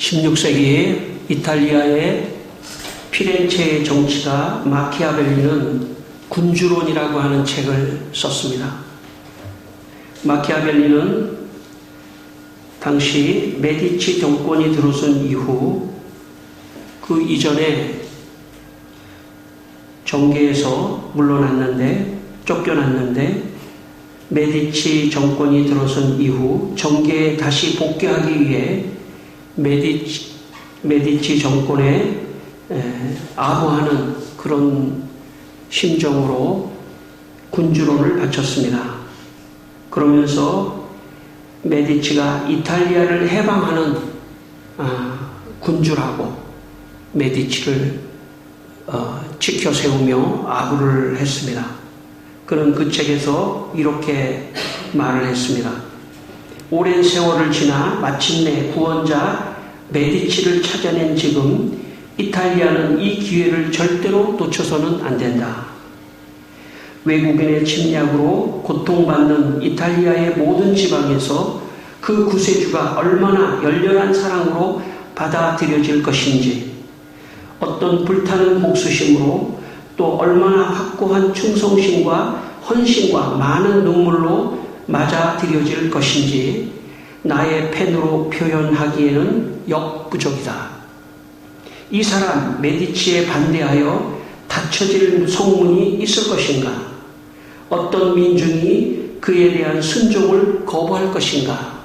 16세기 이탈리아의 피렌체의 정치가 마키아벨리는 군주론이라고 하는 책을 썼습니다. 마키아벨리는 당시 메디치 정권이 들어선 이후 그 이전에 정계에서 물러났는데 쫓겨났는데 메디치 정권이 들어선 이후 정계에 다시 복귀하기 위해 메디치 정권에 아부하는 그런 심정으로 군주론을 바쳤습니다. 그러면서 메디치가 이탈리아를 해방하는 군주라고 메디치를 지켜 세우며 아부를 했습니다. 그는 그 책에서 이렇게 말을 했습니다. 오랜 세월을 지나 마침내 구원자 메디치를 찾아낸 지금 이탈리아는 이 기회를 절대로 놓쳐서는 안 된다. 외국인의 침략으로 고통받는 이탈리아의 모든 지방에서 그 구세주가 얼마나 열렬한 사랑으로 받아들여질 것인지, 어떤 불타는 복수심으로 또 얼마나 확고한 충성심과 헌신과 많은 눈물로 맞아들여질 것인지 나의 펜으로 표현하기에는 역부족이다. 이 사람 메디치에 반대하여 닫혀질 성문이 있을 것인가? 어떤 민중이 그에 대한 순종을 거부할 것인가?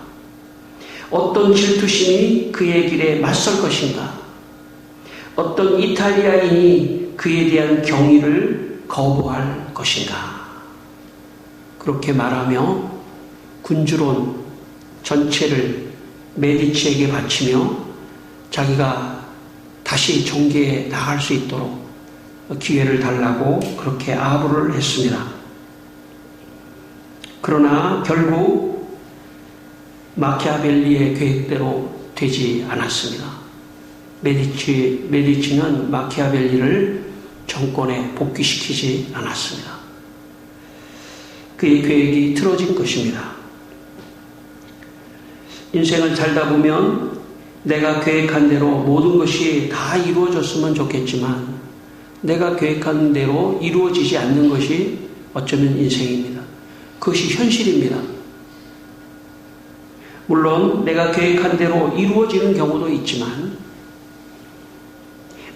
어떤 질투심이 그의 길에 맞설 것인가? 어떤 이탈리아인이 그에 대한 경의를 거부할 것인가? 그렇게 말하며 군주론 전체를 메디치에게 바치며 자기가 다시 정계에 나갈 수 있도록 기회를 달라고 그렇게 아부를 했습니다. 그러나 결국 마키아벨리의 계획대로 되지 않았습니다. 메디치는 마키아벨리를 정권에 복귀시키지 않았습니다. 그의 계획이 틀어진 것입니다. 인생을 살다 보면 내가 계획한 대로 모든 것이 다 이루어졌으면 좋겠지만 내가 계획한 대로 이루어지지 않는 것이 어쩌면 인생입니다. 그것이 현실입니다. 물론 내가 계획한 대로 이루어지는 경우도 있지만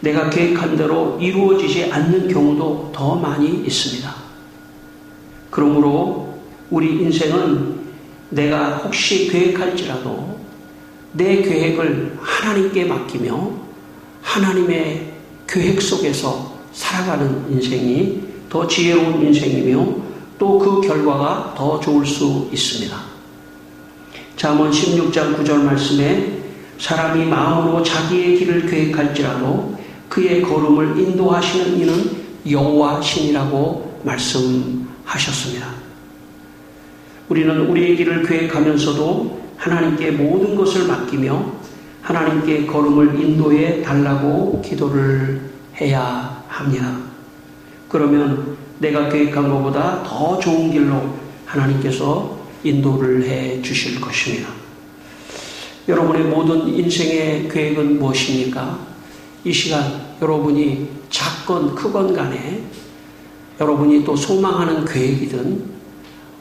내가 계획한 대로 이루어지지 않는 경우도 더 많이 있습니다. 그러므로 우리 인생은 내가 혹시 계획할지라도 내 계획을 하나님께 맡기며 하나님의 계획 속에서 살아가는 인생이 더 지혜로운 인생이며 또 그 결과가 더 좋을 수 있습니다. 잠언 16장 9절 말씀에 사람이 마음으로 자기의 길을 계획할지라도 그의 걸음을 인도하시는 이는 여호와 신이라고 말씀하셨습니다. 우리는 우리의 길을 계획하면서도 하나님께 모든 것을 맡기며 하나님께 걸음을 인도해 달라고 기도를 해야 합니다. 그러면 내가 계획한 것보다 더 좋은 길로 하나님께서 인도를 해 주실 것입니다. 여러분의 모든 인생의 계획은 무엇입니까? 이 시간 여러분이 작건 크건 간에 여러분이 또 소망하는 계획이든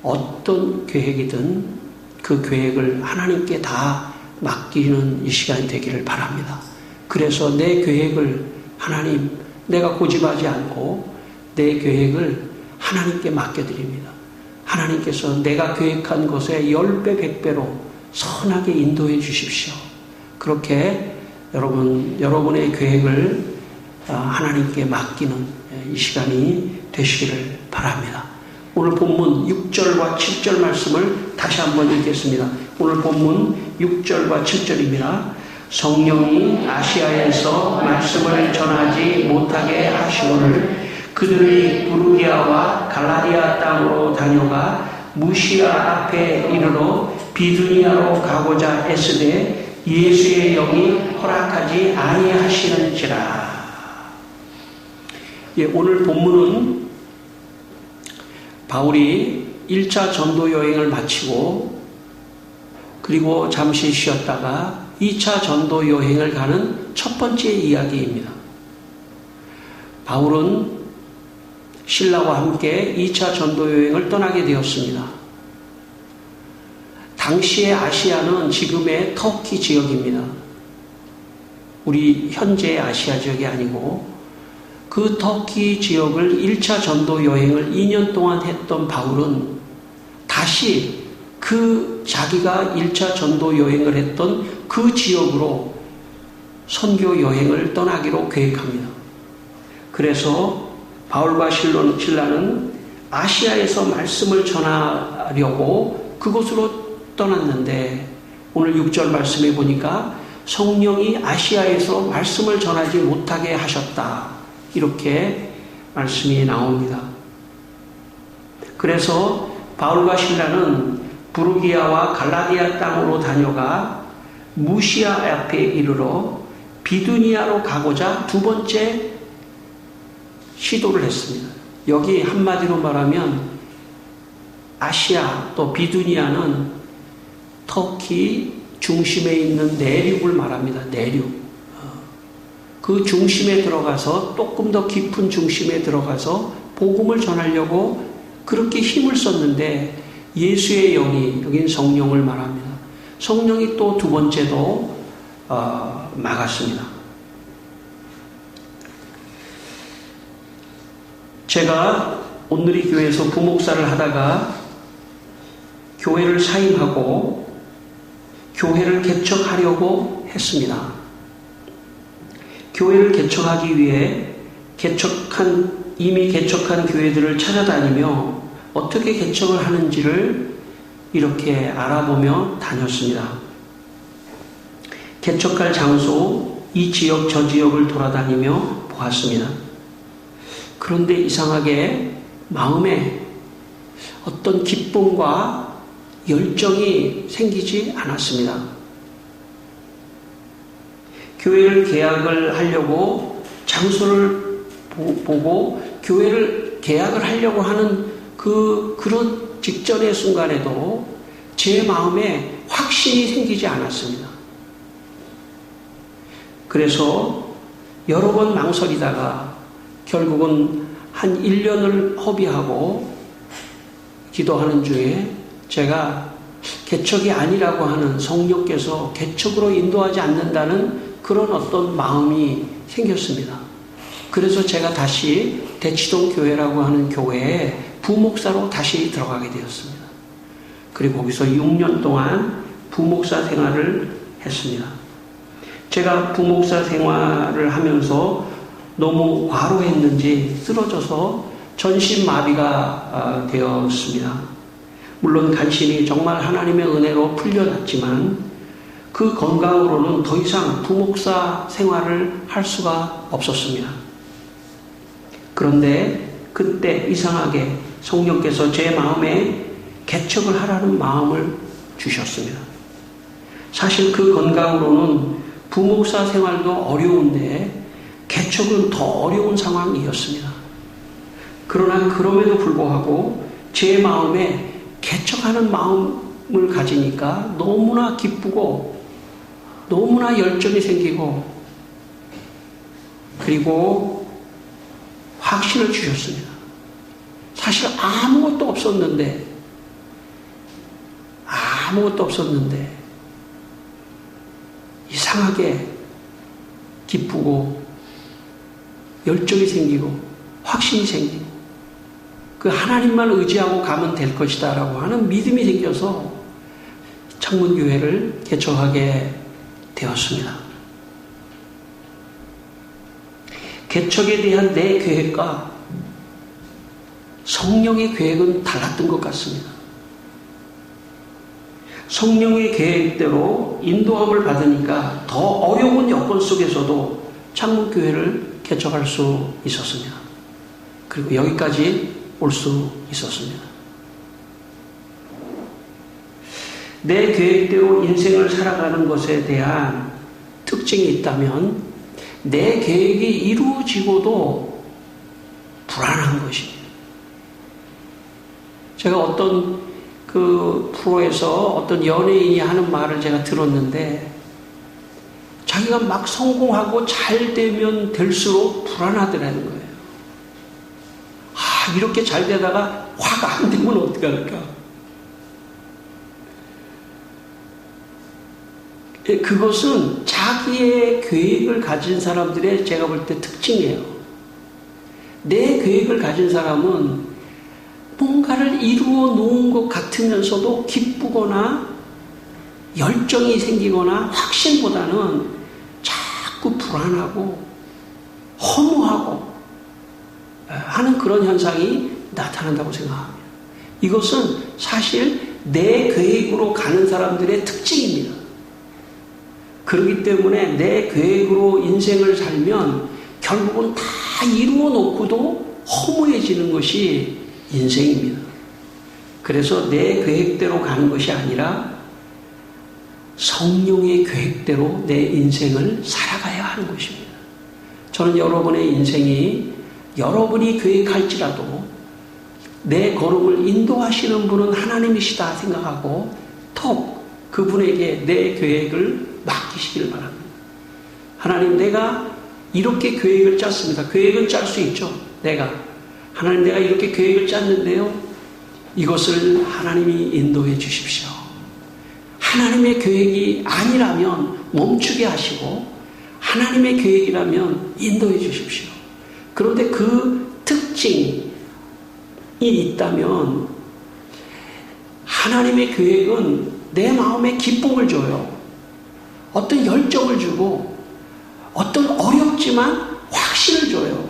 어떤 계획이든 그 계획을 하나님께 다 맡기는 이 시간이 되기를 바랍니다. 그래서 내 계획을 하나님, 내가 고집하지 않고 내 계획을 하나님께 맡겨드립니다. 하나님께서 내가 계획한 것에 10배, 100배로 선하게 인도해 주십시오. 그렇게 여러분의 계획을 하나님께 맡기는 이 시간이 되시기를 바랍니다. 오늘 본문 6절과 7절 말씀을 다시 한번 읽겠습니다. 오늘 본문 6절과 7절입니다. 성령이 아시아에서 말씀을 전하지 못하게 하시거늘 그들이 부르기아와 갈라디아 땅으로 다녀가 무시아 앞에 이르러 비두니아로 가고자 애쓰되 예수의 영이 허락하지 아니하시는지라. 오늘 본문은 바울이 1차 전도 여행을 마치고 그리고 잠시 쉬었다가 2차 전도 여행을 가는 첫 번째 이야기입니다. 바울은 신라와 함께 2차 전도 여행을 떠나게 되었습니다. 당시의 아시아는 지금의 터키 지역입니다. 우리 현재의 아시아 지역이 아니고 그 터키 지역을 1차 전도 여행을 2년 동안 했던 바울은 다시 그 자기가 1차 전도 여행을 했던 그 지역으로 선교 여행을 떠나기로 계획합니다. 그래서 바울과 실라는 아시아에서 말씀을 전하려고 그곳으로 떠났는데 오늘 6절 말씀에 보니까 성령이 아시아에서 말씀을 전하지 못하게 하셨다. 이렇게 말씀이 나옵니다. 그래서 바울과 실라는 부르기아와 갈라디아 땅으로 다녀가 무시아 앞에 이르러 비두니아로 가고자 두 번째 시도를 했습니다. 여기 한마디로 말하면 아시아 또 비두니아는 터키 중심에 있는 내륙을 말합니다. 내륙. 그 중심에 들어가서 조금 더 깊은 중심에 들어가서 복음을 전하려고 그렇게 힘을 썼는데 예수의 영이 여긴 성령을 말합니다. 성령이 또 두 번째도 막았습니다. 제가 온누리 교회에서 부목사를 하다가 교회를 사임하고 교회를 개척하려고 했습니다. 교회를 개척하기 위해 이미 개척한 교회들을 찾아다니며 어떻게 개척을 하는지를 이렇게 알아보며 다녔습니다. 개척할 장소, 이 지역 저 지역을 돌아다니며 보았습니다. 그런데 이상하게 마음에 어떤 기쁨과 열정이 생기지 않았습니다. 교회를 계약을 하려고 장소를 보고 교회를 계약을 하려고 하는 그런 직전의 순간에도 제 마음에 확신이 생기지 않았습니다. 그래서 여러 번 망설이다가 결국은 한 1년을 허비하고 기도하는 중에 제가 개척이 아니라고 하는 성령께서 개척으로 인도하지 않는다는 그런 어떤 마음이 생겼습니다. 그래서 제가 다시 대치동 교회라고 하는 교회에 부목사로 다시 들어가게 되었습니다. 그리고 거기서 6년 동안 부목사 생활을 했습니다. 제가 부목사 생활을 하면서 너무 과로했는지 쓰러져서 전신마비가 되었습니다. 물론 간신히 정말 하나님의 은혜로 풀려났지만 그 건강으로는 더 이상 부목사 생활을 할 수가 없었습니다. 그런데 그때 이상하게 성령께서 제 마음에 개척을 하라는 마음을 주셨습니다. 사실 그 건강으로는 부목사 생활도 어려운데 개척은 더 어려운 상황이었습니다. 그러나 그럼에도 불구하고 제 마음에 개척하는 마음을 가지니까 너무나 기쁘고 너무나 열정이 생기고 그리고 확신을 주셨습니다. 사실 아무것도 없었는데 이상하게 기쁘고 열정이 생기고 확신이 생기고 그 하나님만 의지하고 가면 될 것이다 라고 하는 믿음이 생겨서 창문교회를 개척하게 되었습니다. 개척에 대한 내 계획과 성령의 계획은 달랐던 것 같습니다. 성령의 계획대로 인도함을 받으니까 더 어려운 여건 속에서도 창문교회를 개척할 수 있었습니다. 그리고 여기까지 올 수 있었습니다. 내 계획대로 인생을 살아가는 것에 대한 특징이 있다면 내 계획이 이루어지고도 불안한 것입니다. 제가 어떤 그 프로에서 어떤 연예인이 하는 말을 제가 들었는데 자기가 막 성공하고 잘 되면 될수록 불안하더라는 거예요. 이렇게 잘 되다가 화가 안 되면 어떡할까? 그것은 자기의 계획을 가진 사람들의 제가 볼 때 특징이에요. 내 계획을 가진 사람은 뭔가를 이루어 놓은 것 같으면서도 기쁘거나 열정이 생기거나 확신보다는 자꾸 불안하고 허무하고 하는 그런 현상이 나타난다고 생각합니다. 이것은 사실 내 계획으로 가는 사람들의 특징입니다. 그렇기 때문에 내 계획으로 인생을 살면 결국은 다 이루어 놓고도 허무해지는 것이 인생입니다. 그래서 내 계획대로 가는 것이 아니라 성령의 계획대로 내 인생을 살아가야 하는 것입니다. 저는 여러분의 인생이 여러분이 계획할지라도 내 걸음을 인도하시는 분은 하나님이시다 생각하고 톡 그분에게 내 계획을 맡기시기를 바랍니다. 하나님, 내가 이렇게 계획을 짰습니다. 계획은 짤 수 있죠. 하나님, 내가 이렇게 계획을 짰는데요. 이것을 하나님이 인도해 주십시오. 하나님의 계획이 아니라면 멈추게 하시고 하나님의 계획이라면 인도해 주십시오. 그런데 그 특징이 있다면 하나님의 계획은 내 마음에 기쁨을 줘요. 어떤 열정을 주고 어떤 어렵지만 확신을 줘요.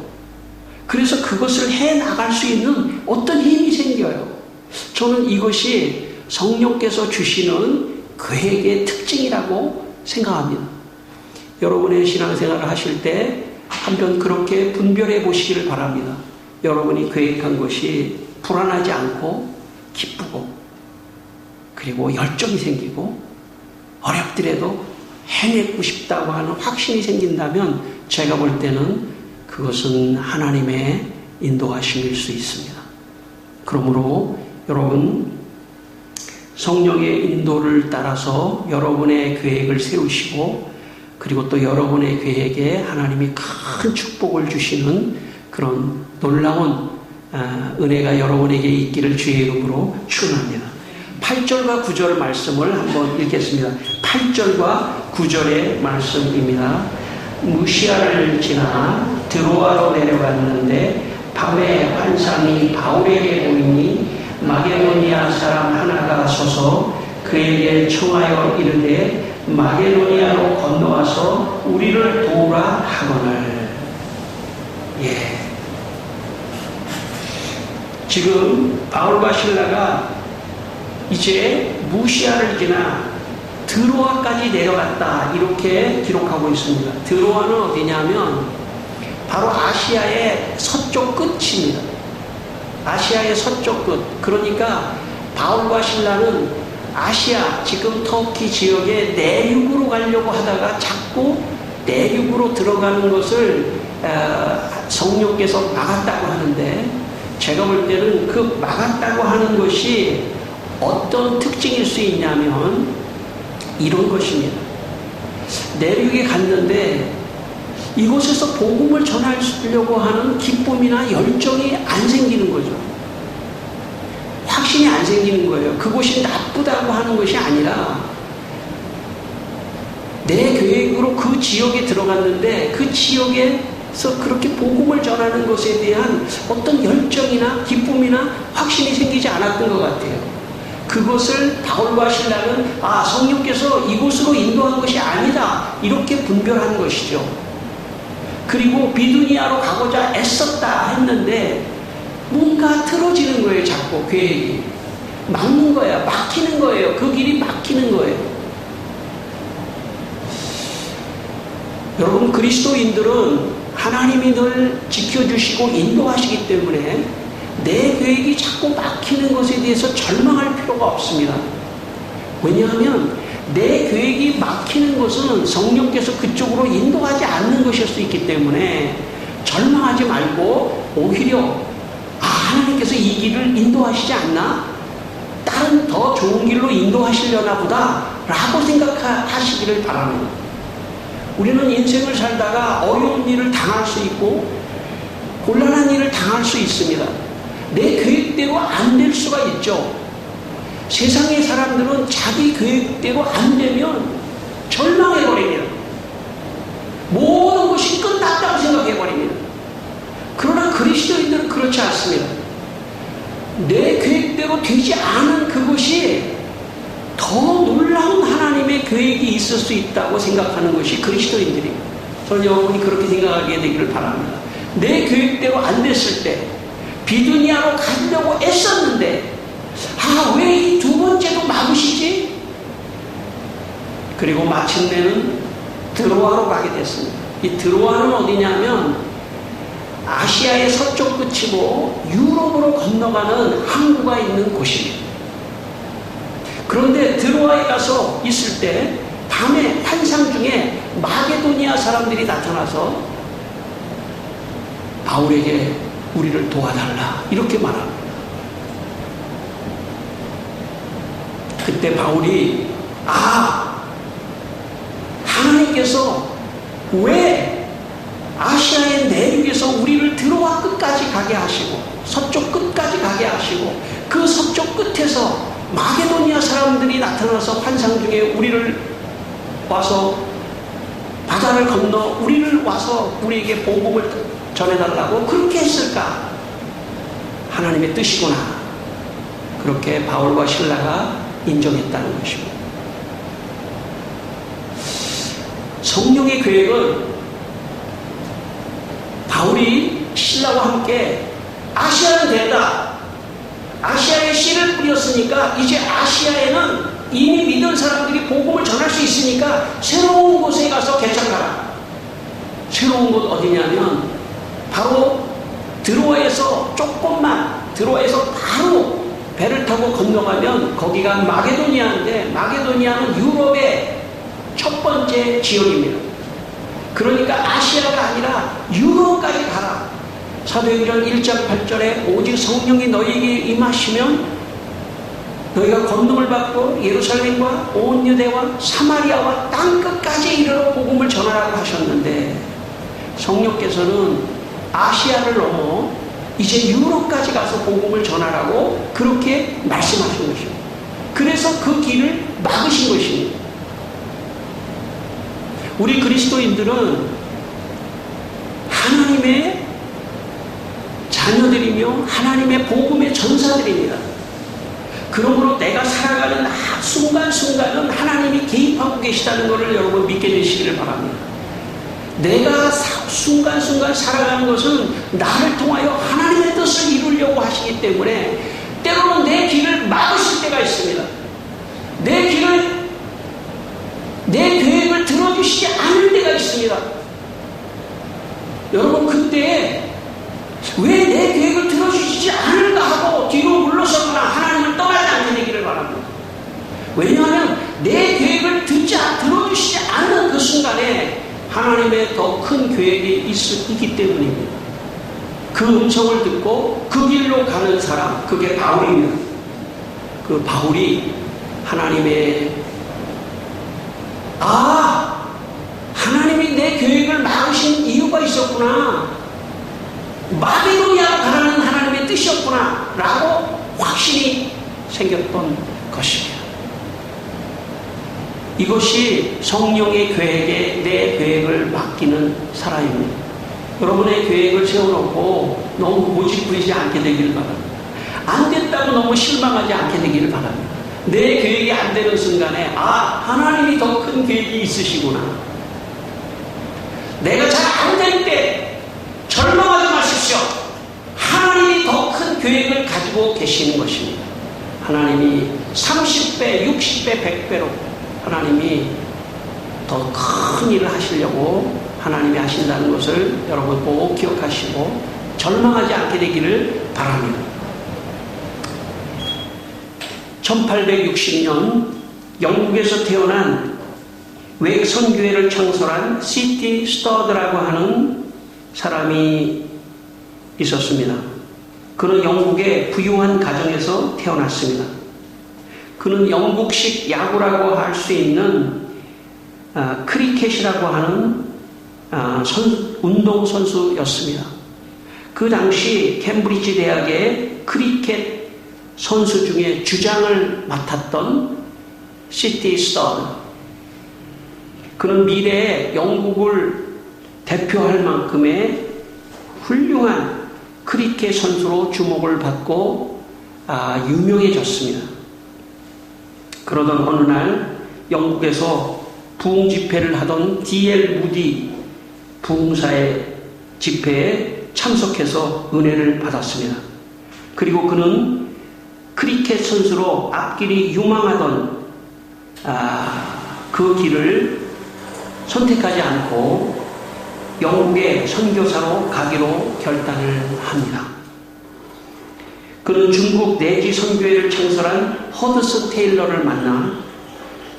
그래서 그것을 해나갈 수 있는 어떤 힘이 생겨요. 저는 이것이 성령께서 주시는 계획의 특징이라고 생각합니다. 여러분의 신앙생활을 하실 때 한번 그렇게 분별해 보시기를 바랍니다. 여러분이 계획한 것이 불안하지 않고 기쁘고 그리고 열정이 생기고 어렵더라도 해내고 싶다고 하는 확신이 생긴다면 제가 볼 때는 그것은 하나님의 인도하심일 수 있습니다. 그러므로 여러분 성령의 인도를 따라서 여러분의 계획을 세우시고 그리고 또 여러분의 계획에 하나님이 큰 축복을 주시는 그런 놀라운 은혜가 여러분에게 있기를 주의 이름으로 축원합니다. 8절과 9절 말씀을 한번 읽겠습니다. 8절과 9절의 말씀입니다. 무시아를 지나 드로아로 내려갔는데 밤에 환상이 바울에게 보이니 마게도니아 사람 하나가 서서 그에게 청하여 이르되 마게도니아로 건너와서 우리를 도우라 하거늘. 지금 바울과 실라가 이제 무시아를 지나 드로아까지 내려갔다 이렇게 기록하고 있습니다. 드로아는 어디냐면 바로 아시아의 서쪽 끝입니다. 아시아의 서쪽 끝. 그러니까 바울과 실라는 아시아 지금 터키 지역의 내륙으로 가려고 하다가 자꾸 내륙으로 들어가는 것을 성령께서 막았다고 하는데 제가 볼 때는 그 막았다고 하는 것이 어떤 특징일 수 있냐면 이런 것입니다. 내륙에 갔는데 이곳에서 복음을 전하려고 하는 기쁨이나 열정이 안 생기는 거죠. 확신이 안 생기는 거예요. 그곳이 나쁘다고 하는 것이 아니라 내 계획으로 그 지역에 들어갔는데 그 지역에서 그렇게 복음을 전하는 것에 대한 어떤 열정이나 기쁨이나 확신이 생기지 않았던 것 같아요. 그것을 바울과 실라는 성령께서 이곳으로 인도한 것이 아니다 이렇게 분별한 것이죠. 그리고 비두니아로 가고자 애썼다 했는데 뭔가 틀어지는 거예요. 자꾸 계획이 막는 거야. 막히는 거예요. 그 길이 막히는 거예요. 여러분 그리스도인들은 하나님이 늘 지켜주시고 인도하시기 때문에 내 계획이 자꾸 막히는 것에 대해서 절망할 필요가 없습니다. 왜냐하면 내 계획이 막히는 것은 성령께서 그쪽으로 인도하지 않는 것일 수 있기 때문에 절망하지 말고 오히려 하나님께서 이 길을 인도하시지 않나? 다른 더 좋은 길로 인도하시려나 보다 라고 생각하시기를 바랍니다. 우리는 인생을 살다가 어려운 일을 당할 수 있고 곤란한 일을 당할 수 있습니다. 내 계획대로 안 될 수가 있죠. 세상의 사람들은 자기 계획대로 안 되면 절망해버립니다. 모든 것이 끝났다고 생각해버립니다. 그러나 그리스도인들은 그렇지 않습니다. 내 계획대로 되지 않은 그것이 더 놀라운 하나님의 계획이 있을 수 있다고 생각하는 것이 그리스도인들입니다. 저는 여러분이 그렇게 생각하게 되기를 바랍니다. 내 계획대로 안 됐을 때 비두니아로 가려고 애썼는데 왜 이 두 번째도 막으시지? 그리고 마침내는 드로아로 가게 됐습니다. 이 드로아는 어디냐면 아시아의 서쪽 끝이고 유럽으로 건너가는 항구가 있는 곳입니다. 그런데 드로아에 가서 있을 때 밤에 환상 중에 마게도니아 사람들이 나타나서 바울에게 우리를 도와달라 이렇게 말합니다. 그때 바울이 하나님께서 왜 아시아의 내륙에서 우리를 드로아 끝까지 가게 하시고 서쪽 끝까지 가게 하시고 그 서쪽 끝에서 마게도니아 사람들이 나타나서 환상 중에 우리를 와서 바다를 건너 우리를 와서 우리에게 복음을 전해달라고 그렇게 했을까? 하나님의 뜻이구나. 그렇게 바울과 실라가 인정했다는 것입니다. 성령의 계획은 바울이 신라와 함께 아시아는 되다. 아시아에 씨를 뿌렸으니까 이제 아시아에는 이미 믿은 사람들이 복음을 전할 수 있으니까 새로운 곳에 가서 개척하라. 새로운 곳 어디냐면 바로 드로아에서 드로아에서 바로 배를 타고 건너가면 거기가 마게도니아인데 마게도니아는 유럽의 첫 번째 지역입니다. 그러니까 아시아가 아니라 유럽까지 가라. 사도행전 1장 8절에 오직 성령이 너희에게 임하시면 너희가 권능을 받고 예루살렘과 온 유대와 사마리아와 땅끝까지 이르러 복음을 전하라고 하셨는데 성령께서는 아시아를 넘어 이제 유럽까지 가서 복음을 전하라고 그렇게 말씀하신 것입니다. 그래서 그 길을 막으신 것입니다. 우리 그리스도인들은 하나님의 자녀들이며 하나님의 복음의 전사들입니다. 그러므로 내가 살아가는 순간순간은 하나님이 개입하고 계시다는 것을 여러분 믿게 되시기를 바랍니다. 내가 순간순간 살아가는 것은 나를 통하여 하나님의 뜻을 이루려고 하시기 때문에 때로는 내 길을 막으실 때가 있습니다. 내 계획을 들어주시지 않을 때가 있습니다. 여러분 그때 왜 내 계획을 들어주시지 않을까 하고 뒤로 물러서거나 하나님을 떠나지 않게 되기를 바랍니다. 왜냐하면 내 계획을 들어주시지 않는 그 순간에 하나님의 더 큰 계획이 있기 때문입니다. 그 음성을 듣고 그 길로 가는 사람, 그게 바울입니다. 그 바울이 하나님이 내 계획을 막으신 이유가 있었구나. 마게도니아로 가라는 하나님의 뜻이었구나 라고 확신이 생겼던 것입니다. 이것이 성령의 계획에 내 계획을 맡기는 사람입니다. 여러분의 계획을 세워놓고 너무 고집 부리지 않게 되기를 바랍니다. 안 됐다고 너무 실망하지 않게 되기를 바랍니다. 내 계획이 안 되는 순간에 하나님이 더 큰 계획이 있으시구나. 내가 잘 안 될 때 절망하지 마십시오. 하나님이 더 큰 계획을 가지고 계시는 것입니다. 하나님이 30배, 60배, 100배로 하나님이 더 큰 일을 하시려고 하나님이 하신다는 것을 여러분 꼭 기억하시고 절망하지 않게 되기를 바랍니다. 1860년 영국에서 태어난 외국 선교회를 창설한 C.T. 스터드라고 하는 사람이 있었습니다. 그는 영국의 부유한 가정에서 태어났습니다. 그는 영국식 야구라고 할 수 있는 크리켓이라고 하는 운동선수였습니다. 그 당시 캠브리지 대학의 크리켓 선수 중에 주장을 맡았던 시티 스터드. 그는 미래에 영국을 대표할 만큼의 훌륭한 크리켓 선수로 주목을 받고 유명해졌습니다. 그러던 어느 날 영국에서 부흥 집회를 하던 D.L. 무디 부흥사의 집회에 참석해서 은혜를 받았습니다. 그리고 그는 크리켓 선수로 앞길이 유망하던 그 길을 선택하지 않고 영국의 선교사로 가기로 결단을 합니다. 그는 중국 내지 선교회를 창설한 허드슨 테일러를 만나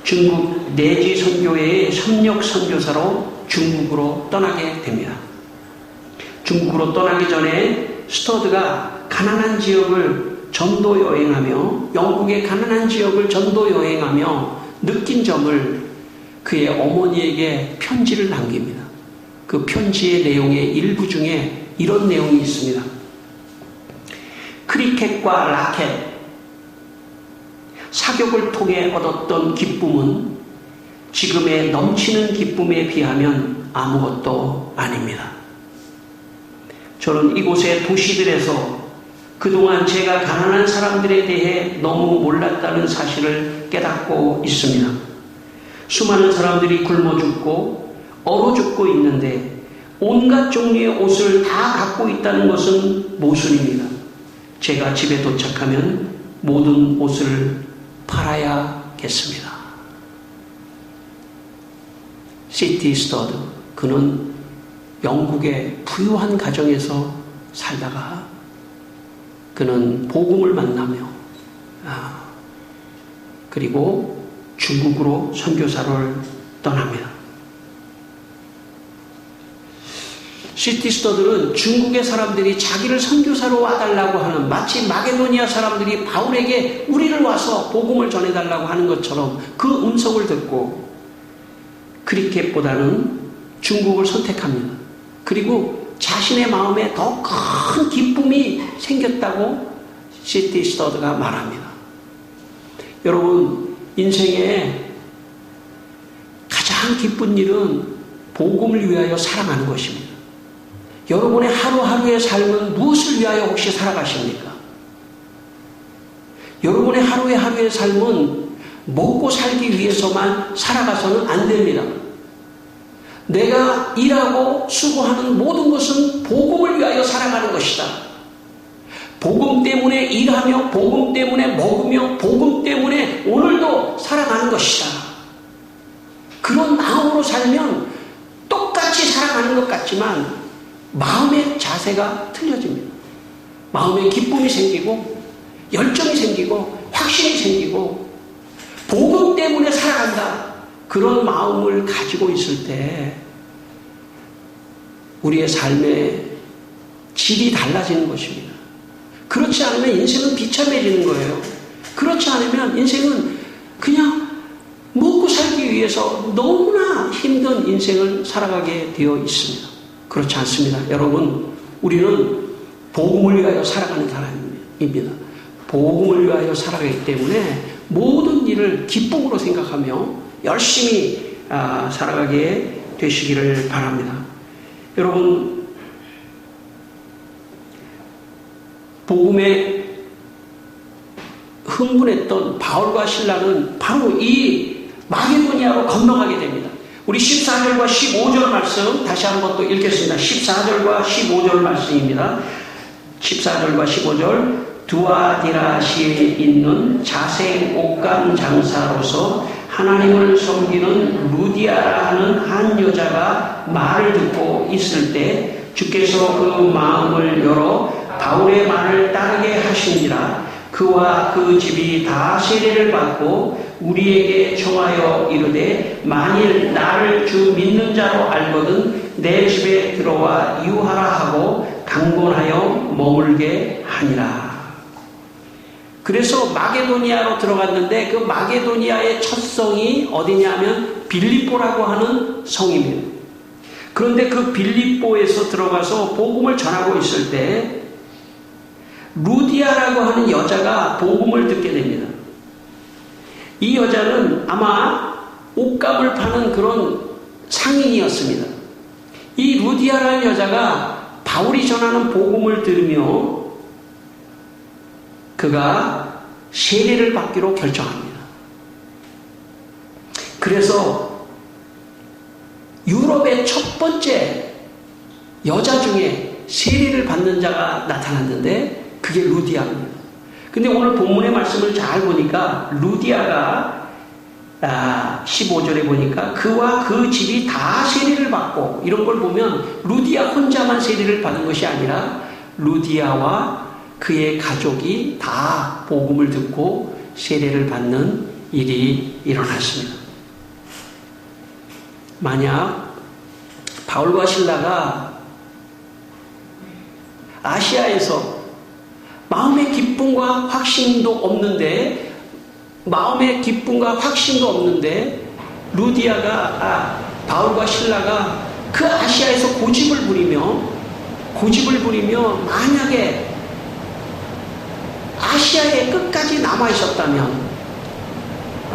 중국 내지 선교회의 협력 선교사로 중국으로 떠나게 됩니다. 중국으로 떠나기 전에 스터드가 가난한 지역을 전도 여행하며 영국의 가난한 지역을 전도 여행하며 느낀 점을 그의 어머니에게 편지를 남깁니다. 그 편지의 내용의 일부 중에 이런 내용이 있습니다. 크리켓과 라켓, 사격을 통해 얻었던 기쁨은 지금의 넘치는 기쁨에 비하면 아무것도 아닙니다. 저는 이곳의 도시들에서 그동안 제가 가난한 사람들에 대해 너무 몰랐다는 사실을 깨닫고 있습니다. 수많은 사람들이 굶어 죽고 얼어 죽고 있는데 온갖 종류의 옷을 다 갖고 있다는 것은 모순입니다. 제가 집에 도착하면 모든 옷을 팔아야겠습니다. 시티 스터드, 그는 영국의 부유한 가정에서 살다가 그는 복음을 만나며 그리고 중국으로 선교사를 떠납니다. 시티 스터들은 중국의 사람들이 자기를 선교사로 와달라고 하는, 마치 마게도니아 사람들이 바울에게 우리를 와서 복음을 전해달라고 하는 것처럼 그 음성을 듣고 크리켓보다는 중국을 선택합니다. 그리고 자신의 마음에 더 큰 기쁨이 생겼다고 시티 스터드가 말합니다. 여러분, 인생에 가장 기쁜 일은 복음을 위하여 살아가는 것입니다. 여러분의 하루하루의 삶은 무엇을 위하여 혹시 살아가십니까? 여러분의 하루의 삶은 먹고 살기 위해서만 살아가서는 안 됩니다. 내가 일하고 수고하는 모든 것은 복음을 위하여 살아가는 것이다. 복음 때문에 일하며 복음 때문에 먹으며 복음 때문에 오늘도 살아가는 것이다. 그런 마음으로 살면 똑같이 살아가는 것 같지만 마음의 자세가 틀려집니다. 마음에 기쁨이 생기고 열정이 생기고 확신이 생기고 복음 때문에 살아간다. 그런 마음을 가지고 있을 때 우리의 삶의 질이 달라지는 것입니다. 그렇지 않으면 인생은 비참해지는 거예요. 그렇지 않으면 인생은 그냥 먹고 살기 위해서 너무나 힘든 인생을 살아가게 되어 있습니다. 그렇지 않습니다. 여러분, 우리는 복음을 위하여 살아가는 사람입니다. 복음을 위하여 살아가기 때문에 모든 일을 기쁨으로 생각하며 열심히 살아가게 되시기를 바랍니다. 여러분, 복음에 흥분했던 바울과 실라는 바로 이 마게도니아로 건너가게 됩니다. 우리 14절과 15절 말씀 다시 한번 또 읽겠습니다. 14절과 15절 말씀입니다. 14절과 15절. 두아디라시에 있는 자생 옷감 장사로서 하나님을 섬기는 루디아라 하는 한 여자가 말을 듣고 있을 때 주께서 그 마음을 열어 바울의 말을 따르게 하시니라. 그와 그 집이 다 세례를 받고 우리에게 청하여 이르되 만일 나를 주 믿는 자로 알거든 내 집에 들어와 유하라 하고 강권하여 머물게 하니라. 그래서 마게도니아로 들어갔는데 그 마게도니아의 첫 성이 어디냐면 빌립보라고 하는 성입니다. 그런데 그 빌립보에서 들어가서 복음을 전하고 있을 때 루디아라고 하는 여자가 복음을 듣게 됩니다. 이 여자는 아마 옷감을 파는 그런 상인이었습니다. 이 루디아라는 여자가 바울이 전하는 복음을 들으며 그가 세례를 받기로 결정합니다. 그래서 유럽의 첫 번째 여자 중에 세례를 받는 자가 나타났는데 그게 루디아입니다. 근데 오늘 본문의 말씀을 잘 보니까 루디아가 15절에 보니까 그와 그 집이 다 세례를 받고 이런 걸 보면 루디아 혼자만 세례를 받은 것이 아니라 루디아와 그의 가족이 다 복음을 듣고 세례를 받는 일이 일어났습니다. 만약 바울과 실라가 아시아에서 마음의 기쁨과 확신도 없는데 루디아가 바울과 실라가 그 아시아에서 고집을 부리며 만약에 아시아에 끝까지 남아 있었다면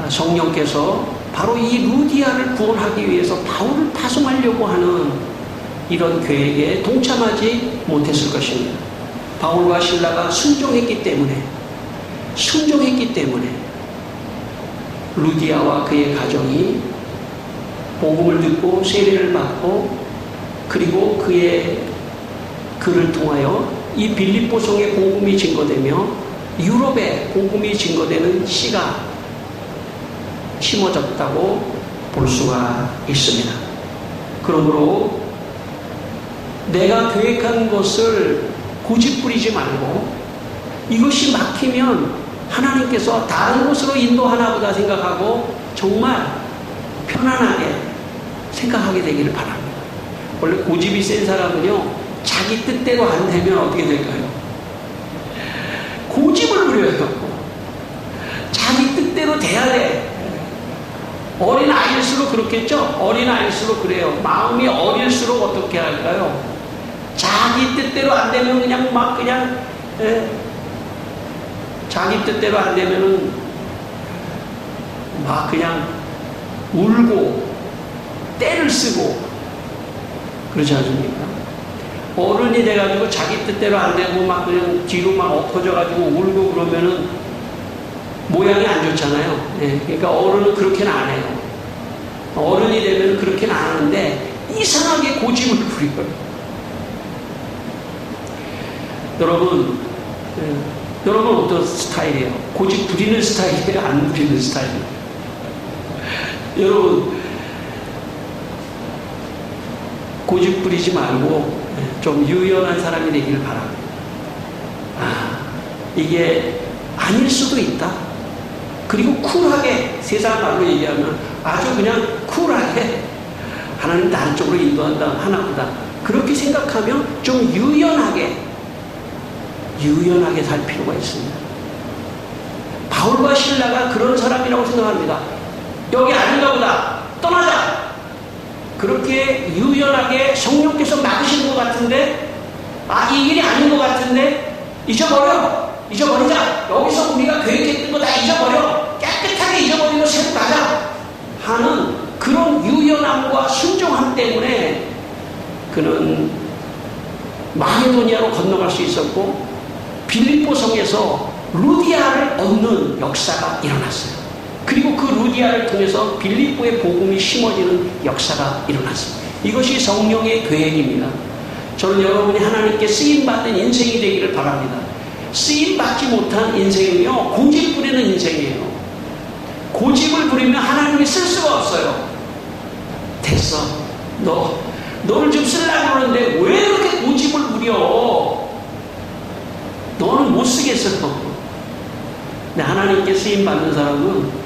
성령께서 바로 이 루디아를 구원하기 위해서 바울을 파송하려고 하는 이런 계획에 동참하지 못했을 것입니다. 바울과 실라가 순종했기 때문에 루디아와 그의 가정이 복음을 듣고 세례를 받고 그리고 그를 통하여 이 빌립보 성에 복음이 증거되며 유럽에 복음이 증거되는 씨가 심어졌다고 볼 수가 있습니다. 그러므로 내가 계획한 것을 고집부리지 말고 이것이 막히면 하나님께서 다른 곳으로 인도하나 보다 생각하고 정말 편안하게 생각하게 되기를 바랍니다. 원래 고집이 센 사람은요 자기 뜻대로 안 되면 어떻게 될까요? 고집을 부려요. 자기 뜻대로 돼야 돼. 어린 아이일수록 그렇겠죠? 어린 아이일수록 그래요. 마음이 어릴수록 어떻게 할까요? 자기 뜻대로 안 되면 자기 뜻대로 안 되면은 그냥 울고 떼를 쓰고 그러지 않습니까? 어른이 돼가지고 자기 뜻대로 안 되고 그냥 뒤로 엎어져가지고 울고 그러면은 모양이 안 좋잖아요. 그러니까 어른은 그렇게는 안 해요. 어른이 되면 그렇게는 안 하는데 이상하게 고집을 부려요. 여러분 어떤 스타일이에요? 고집 부리는 스타일이에요? 안 부리는 스타일이에요? 여러분 고집 부리지 말고 좀 유연한 사람이 되기를 바랍니다. 이게 아닐 수도 있다. 그리고 쿨하게 세상 말로 얘기하면 아주 그냥 쿨하게 하나님 다른 쪽으로 인도한다 하나보다 그렇게 생각하면 좀 유연하게 살 필요가 있습니다. 바울과 실라가 그런 사람이라고 생각합니다. 여기 아닌가 보다. 떠나자. 그렇게 유연하게 성령께서 막으시는 것 같은데 이 길이 아닌 것 같은데 잊어버리자. 여기서 우리가 계획했던 거 다 잊어버려. 깨끗하게 잊어버리고 새로 가자 하는 그런 유연함과 순종함 때문에 그는 마게도니아로 건너갈 수 있었고 빌립보 성에서 루디아를 얻는 역사가 일어났어요. 그리고 그 루디아를 통해서 빌립보의 복음이 심어지는 역사가 일어났습니다. 이것이 성령의 계획입니다. 저는 여러분이 하나님께 쓰임받는 인생이 되기를 바랍니다. 쓰임받지 못한 인생은요 고집 부리는 인생이에요. 고집을 부리면 하나님이 쓸 수가 없어요. 됐어. 너를 좀 쓰려고 그러는데 왜 그렇게 고집을 부려? 너는 못 쓰겠어. 근데 하나님께 쓰임받는 사람은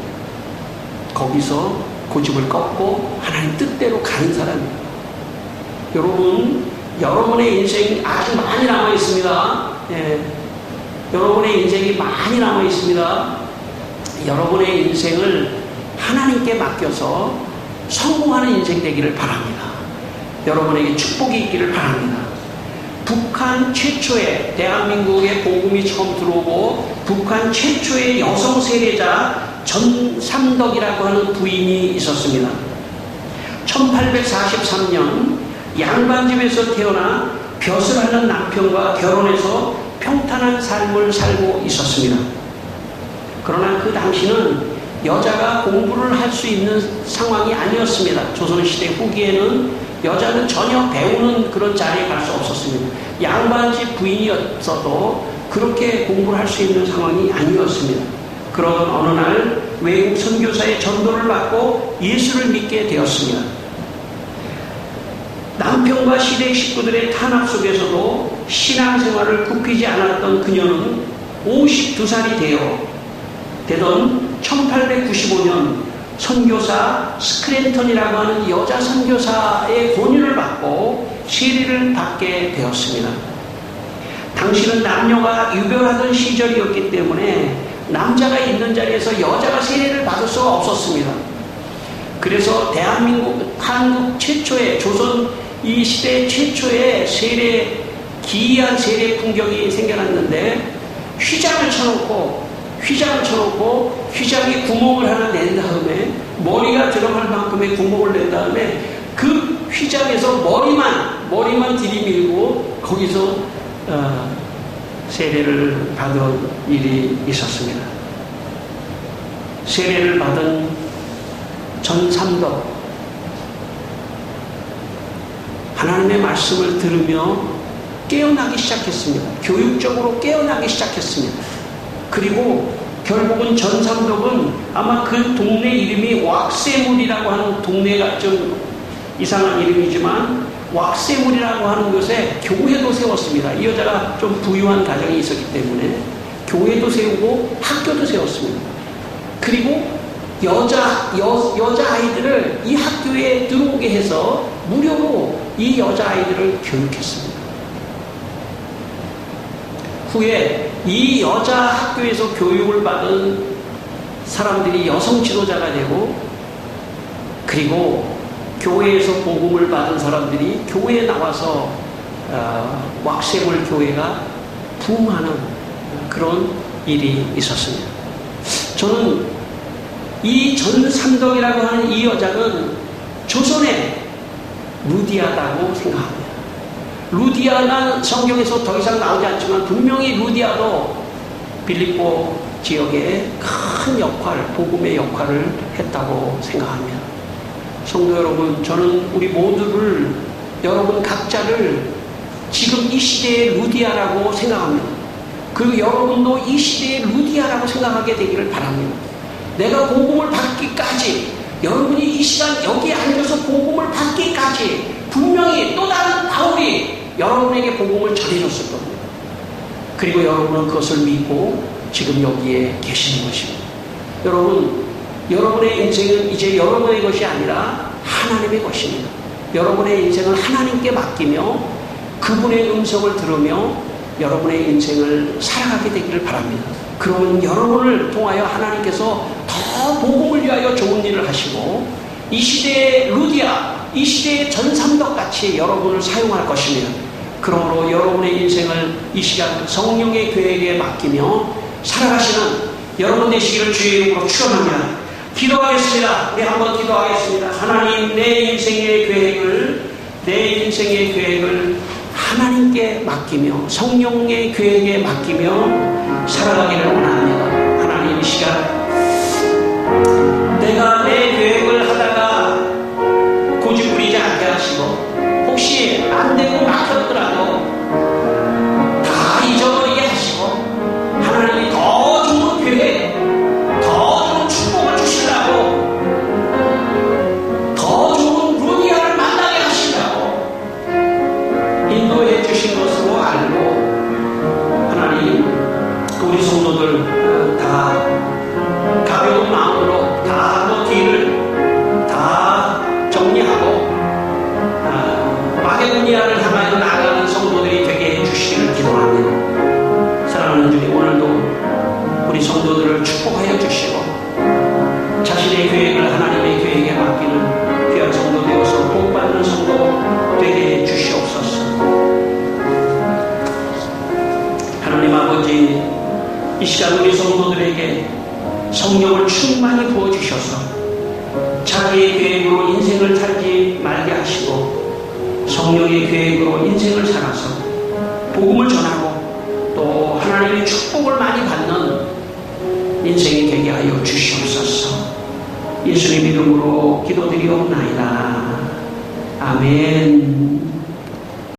거기서 고집을 꺾고 하나님 뜻대로 가는 사람이에요. 여러분의 인생이 아주 많이 남아있습니다. 여러분의 인생이 많이 남아 있습니다. 여러분의 인생을 하나님께 맡겨서 성공하는 인생 되기를 바랍니다. 여러분에게 축복이 있기를 바랍니다. 북한 최초의 대한민국에 복음이 처음 들어오고 북한 최초의 여성 세례자 전삼덕이라고 하는 부인이 있었습니다. 1843년 양반집에서 태어나 벼슬 하는 남편과 결혼해서 평탄한 삶을 살고 있었습니다. 그러나 그 당시는 여자가 공부를 할 수 있는 상황이 아니었습니다. 조선시대 후기에는 여자는 전혀 배우는 그런 자리에 갈 수 없었습니다. 양반집 부인이었어도 그렇게 공부를 할 수 있는 상황이 아니었습니다. 그러던 어느 날 외국 선교사의 전도를 받고 예수를 믿게 되었습니다. 남편과 시댁 식구들의 탄압 속에서도 신앙생활을 굽히지 않았던 그녀는 52살이 되던 1895년 선교사 스크랜턴이라고 하는 여자 선교사의 권유를 받고 세례를 받게 되었습니다. 당시는 남녀가 유별하던 시절이었기 때문에 남자가 있는 자리에서 여자가 세례를 받을 수가 없었습니다. 그래서 대한민국, 한국 최초의 조선 이 시대 최초의 기이한 세례 풍경이 생겨났는데 휘장을 쳐놓고 휘장에 구멍을 하나 낸 다음에 머리가 들어갈 만큼의 구멍을 낸 다음에 그 휘장에서 머리만 들이밀고 거기서 세례를 받은 일이 있었습니다. 세례를 받은 전삼덕 하나님의 말씀을 들으며 깨어나기 시작했습니다. 교육적으로 깨어나기 시작했습니다. 그리고 결국은 전삼덕은 아마 그 동네 이름이 왁세물이라고 하는 동네가 좀 이상한 이름이지만 왁세물이라고 하는 곳에 교회도 세웠습니다. 이 여자가 좀 부유한 가정이 있었기 때문에 교회도 세우고 학교도 세웠습니다. 그리고 여자 아이들을 이 학교에 들어오게 해서 무료로 이 여자 아이들을 교육했습니다. 후에 이 여자 학교에서 교육을 받은 사람들이 여성 지도자가 되고 그리고 교회에서 복음을 받은 사람들이 교회에 나와서 왁세물 교회가 부흥하는 그런 일이 있었습니다. 저는 이 전삼덕이라고 하는 이 여자는 조선의 루디아다고 생각합니다. 루디아는 성경에서 더 이상 나오지 않지만 분명히 루디아도 빌립보 지역에 큰 역할, 복음의 역할을 했다고 생각합니다. 성도 여러분, 저는 우리 모두를, 여러분 각자를 지금 이 시대의 루디아라고 생각합니다. 그리고 여러분도 이 시대의 루디아라고 생각하게 되기를 바랍니다. 내가 복음을 받기까지, 여러분이 이 시간 여기에 앉아서 복음을 받기까지 분명히 또 다른 바울이 여러분에게 복음을 전해줬을 겁니다. 그리고 여러분은 그것을 믿고 지금 여기에 계시는 것입니다. 여러분의 인생은 이제 여러분의 것이 아니라 하나님의 것입니다. 여러분의 인생을 하나님께 맡기며 그분의 음성을 들으며 여러분의 인생을 살아가게 되기를 바랍니다. 그러면 여러분을 통하여 하나님께서 더 복음을 위하여 좋은 일을 하시고 이 시대의 루디아, 이 시대의 전삼덕같이 여러분을 사용할 것입니다. 그러므로 여러분의 인생을 이 시간 성령의 계획에 맡기며 살아가시는 여러분 되시기를 주의 이름으로 축원합니다. 기도하겠습니다. 우리 한번 기도하겠습니다. 하나님, 내 인생의 계획을 하나님께 맡기며 성령의 계획에 맡기며 살아가기를 원합니다. 하나님, 이 시간 내가 내 계획을 하다가 고집부리지 않게 하시고 혹시 안 되고 막혔더라도 다 잊어버리게 하시고 하나님이 더 좋은 계획, 더 좋은 축복을 주시려고 더 좋은 루디아를 만나게 하시려고 인도해 주신 것으로 알고 하나님, 우리 성도들 다 아버지, 이 시간 우리 성도들에게 성령을 충만히 부어주셔서 자기의 계획으로 인생을 살지 말게 하시고 성령의 계획으로 인생을 살아서 복음을 전하고 또 하나님의 축복을 많이 받는 인생이 되게 하여 주시옵소서. 예수님 이름으로 기도드리옵나이다. 아멘.